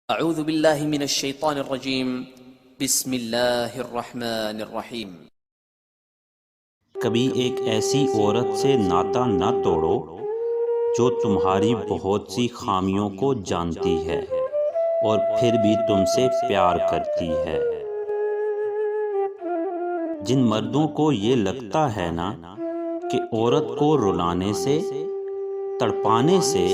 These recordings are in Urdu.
اعوذ باللہ من الشیطان الرجیم بسم اللہ الرحمن الرحیم۔ کبھی ایک ایسی عورت سے ناطہ نہ توڑو جو تمہاری بہت سی خامیوں کو جانتی ہے اور پھر بھی تم سے پیار کرتی ہے۔ جن مردوں کو یہ لگتا ہے نا کہ عورت کو رلانے سے، تڑپانے سے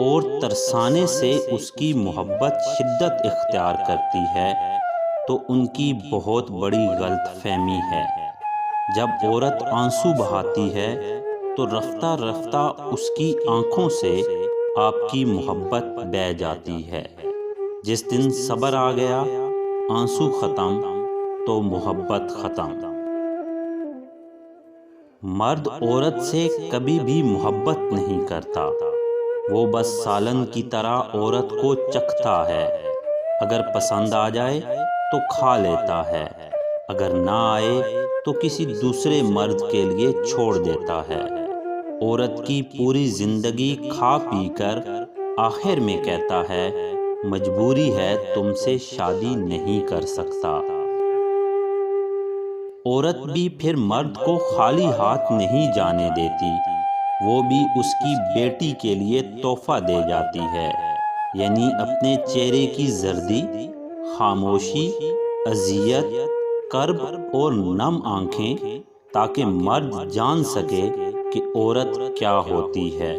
اور ترسانے سے اس کی محبت شدت اختیار کرتی ہے، تو ان کی بہت بڑی غلط فہمی ہے۔ جب عورت آنسو بہاتی ہے تو رفتہ رفتہ اس کی آنکھوں سے آپ کی محبت بہہ جاتی ہے۔ جس دن صبر آ گیا، آنسو ختم تو محبت ختم۔ مرد عورت سے کبھی بھی محبت نہیں کرتا، وہ بس سالن کی طرح عورت کو چکھتا ہے۔ اگر پسند آ جائے تو کھا لیتا ہے، اگر نہ آئے تو کسی دوسرے مرد کے لیے چھوڑ دیتا ہے۔ عورت کی پوری زندگی کھا پی کر آخر میں کہتا ہے مجبوری ہے، تم سے شادی نہیں کر سکتا۔ عورت بھی پھر مرد کو خالی ہاتھ نہیں جانے دیتی، وہ بھی اس کی بیٹی کے لیے تحفہ دے جاتی ہے، یعنی اپنے چہرے کی زردی، خاموشی، اذیت، کرب اور نم آنکھیں، تاکہ مرد جان سکے کہ عورت کیا ہوتی ہے۔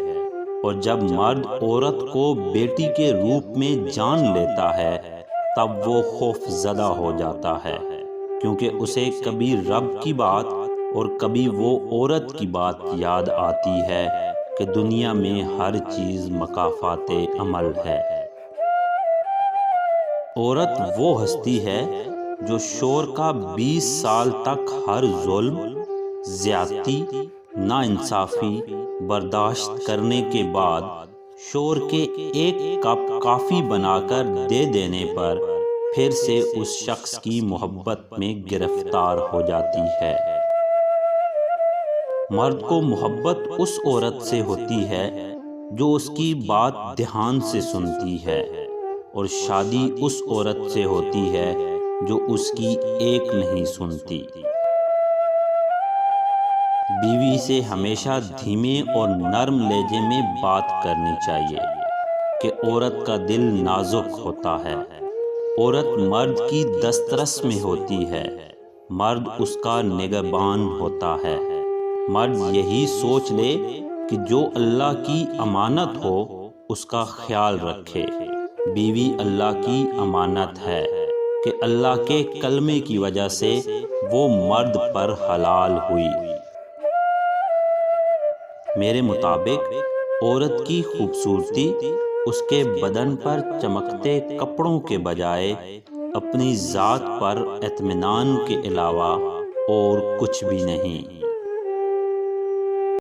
اور جب مرد عورت کو بیٹی کے روپ میں جان لیتا ہے تب وہ خوف زدہ ہو جاتا ہے، کیونکہ اسے کبھی رب کی بات اور کبھی وہ عورت کی بات یاد آتی ہے کہ دنیا میں ہر چیز مکافات عمل ہے۔ عورت وہ ہستی ہے جو شوہر کا 20 سال تک ہر ظلم، زیادتی، ناانصافی برداشت کرنے کے بعد شوہر کے ایک کپ کافی بنا کر دے دینے پر پھر سے اس شخص کی محبت میں گرفتار ہو جاتی ہے۔ مرد کو محبت اس عورت سے ہوتی ہے جو اس کی بات دھیان سے سنتی ہے، اور شادی اس عورت سے ہوتی ہے جو اس کی ایک نہیں سنتی۔ بیوی سے ہمیشہ دھیمے اور نرم لہجے میں بات کرنی چاہیے کہ عورت کا دل نازک ہوتا ہے۔ عورت مرد کی دسترس میں ہوتی ہے، مرد اس کا نگہبان ہوتا ہے۔ مرد یہی سوچ لے کہ جو اللہ کی امانت ہو اس کا خیال رکھے۔ بیوی اللہ کی امانت ہے کہ اللہ کے کلمے کی وجہ سے وہ مرد پر حلال ہوئی۔ میرے مطابق عورت کی خوبصورتی اس کے بدن پر چمکتے کپڑوں کے بجائے اپنی ذات پر اطمینان کے علاوہ اور کچھ بھی نہیں۔